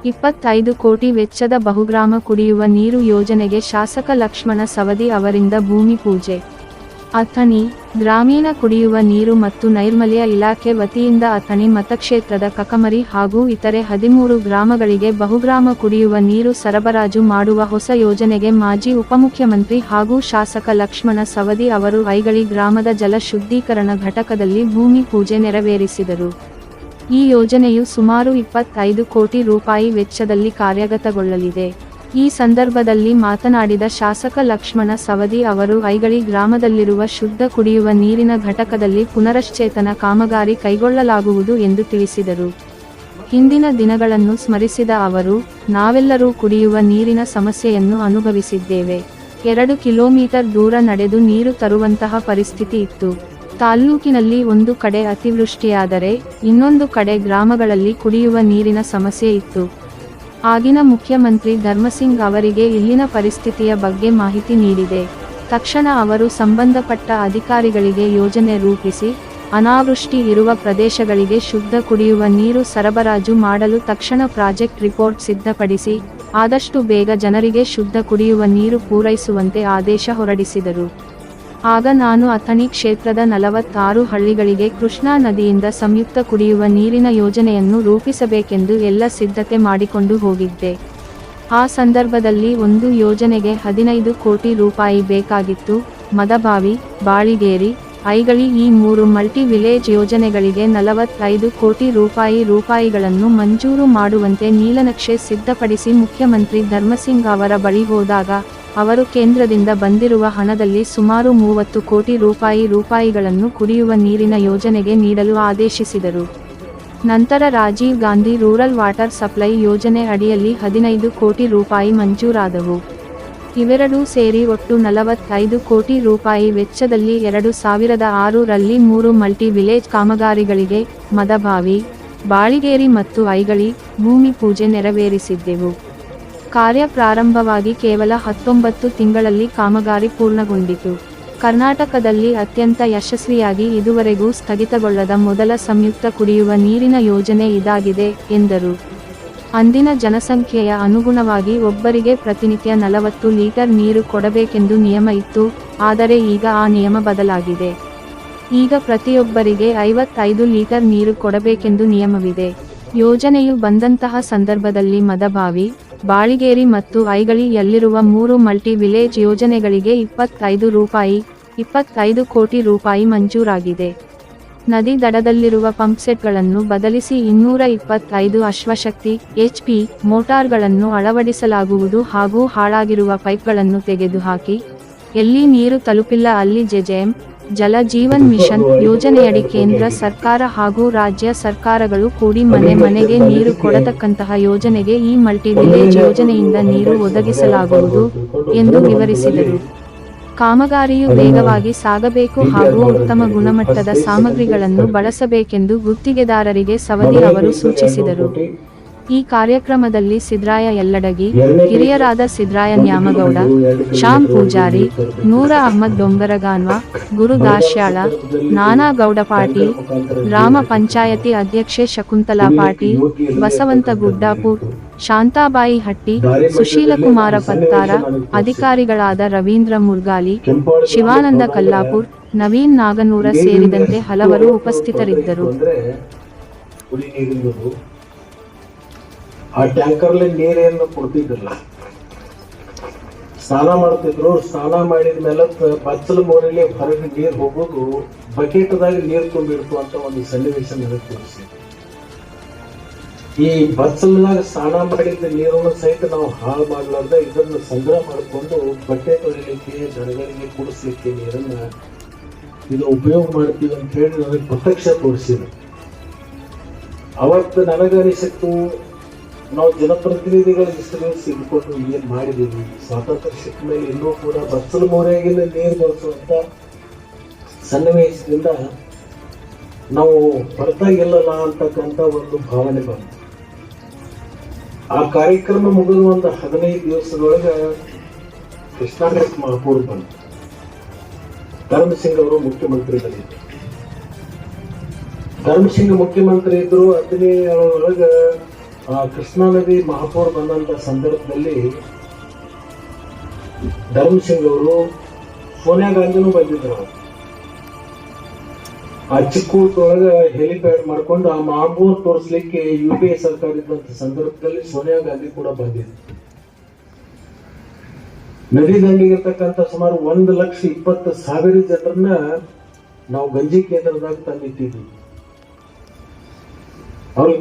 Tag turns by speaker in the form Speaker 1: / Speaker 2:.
Speaker 1: 25 ಕೋಟಿ ವೆಚ್ಚದ ಬಹುಗ್ರಾಮ ಕುಡಿಯುವ ನೀರು ಯೋಜನೆಗೆ ಶಾಸಕ ಲಕ್ಷ್ಮಣ ಸವದಿ ಅವರಿಂದ ಭೂಮಿ ಪೂಜೆ. ಅಥಣಿ ಗ್ರಾಮೀಣ ಕುಡಿಯುವ ನೀರು ಮತ್ತು ನೈರ್ಮಲ್ಯ ಇಲಾಖೆ ವತಿಯಿಂದ ಅಥಣಿ ಮತಕ್ಷೇತ್ರದ ಕಕಮರಿ ಹಾಗೂ ಇತರೆ 13 ಗ್ರಾಮಗಳಿಗೆ ಬಹುಗ್ರಾಮ ಕುಡಿಯುವ ನೀರು ಸರಬರಾಜು ಮಾಡುವ ಹೊಸ ಯೋಜನೆಗೆ ಮಾಜಿ ಉಪಮುಖ್ಯಮಂತ್ರಿ ಹಾಗೂ ಶಾಸಕ ಲಕ್ಷ್ಮಣ ಸವದಿ ಅವರು ಐಗಳಿ ಗ್ರಾಮದ ಜಲ ಶುದ್ಧೀಕರಣ ಘಟಕದಲ್ಲಿ ಭೂಮಿ ಪೂಜೆ ನೆರವೇರಿಸಿದರು. ಈ ಯೋಜನೆಯು ಸುಮಾರು 25 ಕೋಟಿ ರೂಪಾಯಿ ವೆಚ್ಚದಲ್ಲಿ ಕಾರ್ಯಗತಗೊಳ್ಳಲಿದೆ. ಈ ಸಂದರ್ಭದಲ್ಲಿ ಮಾತನಾಡಿದ ಶಾಸಕ ಲಕ್ಷ್ಮಣ ಸವದಿ ಅವರು ಐಗಳಿ ಗ್ರಾಮದಲ್ಲಿರುವ ಶುದ್ಧ ಕುಡಿಯುವ ನೀರಿನ ಘಟಕದಲ್ಲಿ ಪುನಶ್ಚೇತನ ಕಾಮಗಾರಿ ಕೈಗೊಳ್ಳಲಾಗುವುದು ಎಂದು ತಿಳಿಸಿದರು. ಹಿಂದಿನ ದಿನಗಳನ್ನು ಸ್ಮರಿಸಿದ ಅವರು, ನಾವೆಲ್ಲರೂ ಕುಡಿಯುವ ನೀರಿನ ಸಮಸ್ಯೆಯನ್ನು ಅನುಭವಿಸಿದ್ದೇವೆ. 2 ಕಿಲೋಮೀಟರ್ ದೂರ ನಡೆದು ನೀರು ತರುವಂತಹ ಪರಿಸ್ಥಿತಿ ಇತ್ತು. ತಾಲ್ಲೂಕಿನಲ್ಲಿ ಒಂದು ಕಡೆ ಅತಿವೃಷ್ಟಿಯಾದರೆ ಇನ್ನೊಂದು ಕಡೆ ಗ್ರಾಮಗಳಲ್ಲಿ ಕುಡಿಯುವ ನೀರಿನ ಸಮಸ್ಯೆ ಇತ್ತು. ಆಗಿನ ಮುಖ್ಯಮಂತ್ರಿ ಧರ್ಮಸಿಂಗ್ ಅವರಿಗೆ ಇಲ್ಲಿನ ಪರಿಸ್ಥಿತಿಯ ಬಗ್ಗೆ ಮಾಹಿತಿ ನೀಡಿದೆ. ತಕ್ಷಣ ಅವರು ಸಂಬಂಧಪಟ್ಟ ಅಧಿಕಾರಿಗಳಿಗೆ ಯೋಜನೆ ರೂಪಿಸಿ, ಅನಾವೃಷ್ಟಿ ಇರುವ ಪ್ರದೇಶಗಳಿಗೆ ಶುದ್ಧ ಕುಡಿಯುವ ನೀರು ಸರಬರಾಜು ಮಾಡಲು ತಕ್ಷಣ ಪ್ರಾಜೆಕ್ಟ್ ರಿಪೋರ್ಟ್ ಸಿದ್ಧಪಡಿಸಿ, ಆದಷ್ಟು ಬೇಗ ಜನರಿಗೆ ಶುದ್ಧ ಕುಡಿಯುವ ನೀರು ಪೂರೈಸುವಂತೆ ಆದೇಶ ಹೊರಡಿಸಿದರು. ಆಗ ನಾನು ಅಥಣಿ ಕ್ಷೇತ್ರದ 46 ಹಳ್ಳಿಗಳಿಗೆ ಕೃಷ್ಣಾ ನದಿಯಿಂದ ಸಂಯುಕ್ತ ಕುಡಿಯುವ ನೀರಿನ ಯೋಜನೆಯನ್ನು ರೂಪಿಸಬೇಕೆಂದು ಎಲ್ಲ ಸಿದ್ಧತೆ ಮಾಡಿಕೊಂಡು ಹೋಗಿದ್ದೆ. ಆ ಸಂದರ್ಭದಲ್ಲಿ ಒಂದು ಯೋಜನೆಗೆ 15 ಕೋಟಿ ರೂಪಾಯಿ ಬೇಕಾಗಿತ್ತು. ಮದಬಾವಿ, ಬಾಳಿಗೇರಿ, ಐಗಳಿ ಈ 3 ಮಲ್ಟಿ ವಿಲೇಜ್ ಯೋಜನೆಗಳಿಗೆ 45 ಕೋಟಿ ರೂಪಾಯಿಗಳನ್ನು ಮಂಜೂರು ಮಾಡುವಂತೆ ನೀಲನಕ್ಷೆ ಸಿದ್ಧಪಡಿಸಿ ಮುಖ್ಯಮಂತ್ರಿ ಧರ್ಮಸಿಂಗ್ ಅವರ ಬಳಿ ಹೋದಾಗ ಅವರು ಕೇಂದ್ರದಿಂದ ಬಂದಿರುವ ಹಣದಲ್ಲಿ ಸುಮಾರು 30 ಕೋಟಿ ರೂಪಾಯಿಗಳನ್ನು ಕುಡಿಯುವ ನೀರಿನ ಯೋಜನೆಗೆ ನೀಡಲು ಆದೇಶಿಸಿದರು. ನಂತರ Rajiv Gandhi rural water supply ಯೋಜನೆ ಅಡಿಯಲ್ಲಿ 15 ಕೋಟಿ ರೂಪಾಯಿ ಮಂಜೂರಾದವು. ಇವೆರಡೂ ಸೇರಿ ಒಟ್ಟು 45 ಕೋಟಿ ರೂಪಾಯಿ ವೆಚ್ಚದಲ್ಲಿ 2006 ರಲ್ಲಿ 3 ಮಲ್ಟಿ ವಿಲೇಜ್ ಕಾಮಗಾರಿಗಳಿಗೆ ಮದಬಾವಿ, ಬಾಳಿಗೇರಿ ಮತ್ತು ಐಗಳಿ ಭೂಮಿ ಪೂಜೆ ನೆರವೇರಿಸಿದ್ದೆವು. ಕಾರ್ಯ ಪ್ರಾರಂಭವಾಗಿ ಕೇವಲ 19 ತಿಂಗಳಲ್ಲಿ ಕಾಮಗಾರಿ ಪೂರ್ಣಗೊಂಡಿತು. ಕರ್ನಾಟಕದಲ್ಲಿ ಅತ್ಯಂತ ಯಶಸ್ವಿಯಾಗಿ ಇದುವರೆಗೂ ಸ್ಥಗಿತಗೊಳ್ಳದ ಮೊದಲ ಸಂಯುಕ್ತ ಕುಡಿಯುವ ನೀರಿನ ಯೋಜನೆ ಇದಾಗಿದೆ ಎಂದರು. ಅಂದಿನ ಜನಸಂಖ್ಯೆಯ ಅನುಗುಣವಾಗಿ ಒಬ್ಬರಿಗೆ ಪ್ರತಿನಿತ್ಯ 40 ಲೀಟರ್ ನೀರು ಕೊಡಬೇಕೆಂದು ನಿಯಮ ಇತ್ತು. ಆದರೆ ಈಗ ಆ ನಿಯಮ ಬದಲಾಗಿದೆ. ಈಗ ಪ್ರತಿಯೊಬ್ಬರಿಗೆ 55 ಲೀಟರ್ ನೀರು ಕೊಡಬೇಕೆಂದು ನಿಯಮವಿದೆ. ಯೋಜನೆಯು ಬಂದಂತಹ ಸಂದರ್ಭದಲ್ಲಿ ಮದಬಾವಿ, ಬಾಳಿಗೇರಿ ಮತ್ತು ಐಗಳಿಯಲ್ಲಿರುವ 3 ಮಲ್ಟಿ ವಿಲೇಜ್ ಯೋಜನೆಗಳಿಗೆ 25 ಕೋಟಿ ರೂಪಾಯಿ ಮಂಜೂರಾಗಿದೆ. ನದಿ ದಡದಲ್ಲಿರುವ ಪಂಪ್ಸೆಟ್ಗಳನ್ನು ಬದಲಿಸಿ 225 ಅಶ್ವಶಕ್ತಿ HP ಮೋಟಾರ್ಗಳನ್ನು ಅಳವಡಿಸಲಾಗುವುದು ಹಾಗೂ ಹಾಳಾಗಿರುವ ಪೈಪ್ಗಳನ್ನು ತೆಗೆದುಹಾಕಿ, ಎಲ್ಲಿ ನೀರು ತಲುಪಿಲ್ಲ ಅಲ್ಲಿ ಜೆಜೆಎಂ ಜಲ ಜೀವನ್ ಮಿಷನ್ ಯೋಜನೆಯಡಿ ಕೇಂದ್ರ ಸರ್ಕಾರ ಹಾಗೂ ರಾಜ್ಯ ಸರ್ಕಾರಗಳು ಕೂಡಿ ಮನೆ ಮನೆಗೆ ನೀರು ಕೊಡತಕ್ಕಂತಹ ಯೋಜನೆಗೆ ಈ ಮಲ್ಟಿ ವಿಲೇಜ್ ಯೋಜನೆಯಿಂದ ನೀರು ಒದಗಿಸಲಾಗುವುದು ಎಂದು ವಿವರಿಸಿದರು. ಕಾಮಗಾರಿಯು ವೇಗವಾಗಿ ಸಾಗಬೇಕು ಹಾಗೂ ಉತ್ತಮ ಗುಣಮಟ್ಟದ ಸಾಮಗ್ರಿಗಳನ್ನು ಬಳಸಬೇಕೆಂದು ಗುತ್ತಿಗೆದಾರರಿಗೆ ಸವದಿ ಅವರು ಸೂಚಿಸಿದರು. ಈ ಕಾರ್ಯಕ್ರಮದಲ್ಲಿ ಸಿದ್ರಾಯ ಯಲ್ಲಡಗಿ, ಹಿರಿಯರಾದ ಸಿದ್ರಾಯ ನ್ಯಾಮಗೌಡ, ಶ್ಯಾಮ್ ಪೂಜಾರಿ, ನೂರ ಅಹ್ಮದ್ ಡೊಂಗರಗಾನ್ವ, ಗುರು ದಾಶ್ಯಾಳ, ನಾನಾ ಗೌಡ ಪಾಟೀಲ್, ಗ್ರಾಮ ಪಂಚಾಯತಿ ಅಧ್ಯಕ್ಷೆ ಶಕುಂತಲಾ ಪಾಟೀಲ್, ಬಸವಂತ ಗುಡ್ಡಾಪುರ್, ಶಾಂತಾಬಾಯಿ ಹಟ್ಟಿ, ಸುಶೀಲಕುಮಾರ ಪತ್ತಾರ, ಅಧಿಕಾರಿಗಳಾದ ರವೀಂದ್ರ ಮುರ್ಗಾಲಿ, ಶಿವಾನಂದ ಕಲ್ಲಾಪುರ್, ನವೀನ್ ನಾಗನೂರ ಸೇರಿದಂತೆ ಹಲವರು ಉಪಸ್ಥಿತರಿದ್ದರು.
Speaker 2: ಆ ಟ್ಯಾಂಕರ್ಲಿ ನೀರೇನು ಕೊಡ್ತಿದ್ರಲ್ಲ, ಸ್ನಾನ ಮಾಡ್ತಿದ್ರು. ಸ್ನಾನ ಮಾಡಿದ ಮೇಲೆ ಬಚ್ಚಲ ಮೋರಿಲಿ ಹೊರಗೆ ನೀರು ಹೋಗೋದು, ಬಕೆಟ್ದಾಗ ನೀರು ತುಂಬಿಡ್ತು ಅಂತ ಒಂದು ಸನ್ನಿವೇಶ ನನಗೆ ತೋರಿಸಿ. ಈ ಬಚ್ಚಲದಾಗ ಸ್ನಾನ ಮಾಡಿದ ನೀರನ್ನು ಸಹಿತ ನಾವು ಹಾಳು ಮಾಡಲಾರ್ದ ಇದನ್ನು ಸಂಗ್ರಹ ಮಾಡಿಕೊಂಡು ಬಟ್ಟೆ ತೊಳಿಲಿಕ್ಕೆ, ದನಗಳಿಗೆ ಕುಡಿಸ್ಲಿಕ್ಕೆ ನೀರನ್ನ ಇದು ಉಪಯೋಗ ಮಾಡ್ತೀವಿ ಅಂತ ಹೇಳಿ ನನಗೆ ಪ್ರತ್ಯಕ್ಷ ತೋರಿಸಿದ್ರು. ಅವತ್ತು ನನಗನಿಸಿತ್ತು, ನಾವು ಜನಪ್ರತಿನಿಧಿಗಳು ಇಷ್ಟು ದಿವಸ ಇಟ್ಕೊಂಡು ಏನ್ ಮಾಡಿದೀವಿ, ಸ್ವಾತಂತ್ರ್ಯ ಸಿಕ್ಕ ಮೇಲೆ ಇನ್ನೂ ಕೂಡ ಬಚ್ಚಲ ಮೋರೆಗಿನ ನೀರು ಬಳಸುವಂತ ಸನ್ನಿವೇಶದಿಂದ ನಾವು ಹೊರತಾಗಿಲ್ಲಲ್ಲ ಅಂತಕ್ಕಂಥ ಒಂದು ಭಾವನೆ ಬಂತು. ಆ ಕಾರ್ಯಕ್ರಮ ಮುಗಿದ ಒಂದು 15 ದಿವಸದೊಳಗೆ ಕೃಷ್ಣಾ ಮಹಾಪೂರ್ ಬಂತು. ಧರ್ಮಸಿಂಗ್ ಅವರು ಮುಖ್ಯಮಂತ್ರಿಗಳಿದ್ರು. ಧರ್ಮಸಿಂಗ್ ಮುಖ್ಯಮಂತ್ರಿ ಇದ್ರು. 15 ಒಳಗೆ ಕೃಷ್ಣಾ ನದಿ ಮಹಾಪೌರ್ ಬಂದಂತ ಸಂದರ್ಭದಲ್ಲಿ ಧರ್ಮ್ ಸಿಂಗ್ ಅವರು, ಸೋನಿಯಾ ಗಾಂಧಿನೂ ಬಂದಿದ್ರು. ಆ ಚಿಕ್ಕೂಟೊಳಗ ಹೆಲಿಪ್ಯಾಡ್ ಮಾಡ್ಕೊಂಡು ಆ ಮಹಾಪೌರ್ ತೋರಿಸ್ಲಿಕ್ಕೆ UPA ಸರ್ಕಾರ ಇದ್ದಂತ ಸಂದರ್ಭದಲ್ಲಿ ಸೋನಿಯಾ ಗಾಂಧಿ ಕೂಡ ಬಂದಿದ್ರು. ನದಿ ದಂಡೆಗಿರ್ತಕ್ಕಂಥ ಸುಮಾರು 1,20,000 ಜನರನ್ನ ನಾವು ಗಂಜಿ ಕೇಂದ್ರದಾಗ ತಂದಿಟ್ಟಿದ್ವಿ. ಅವ್ರಿಗೆ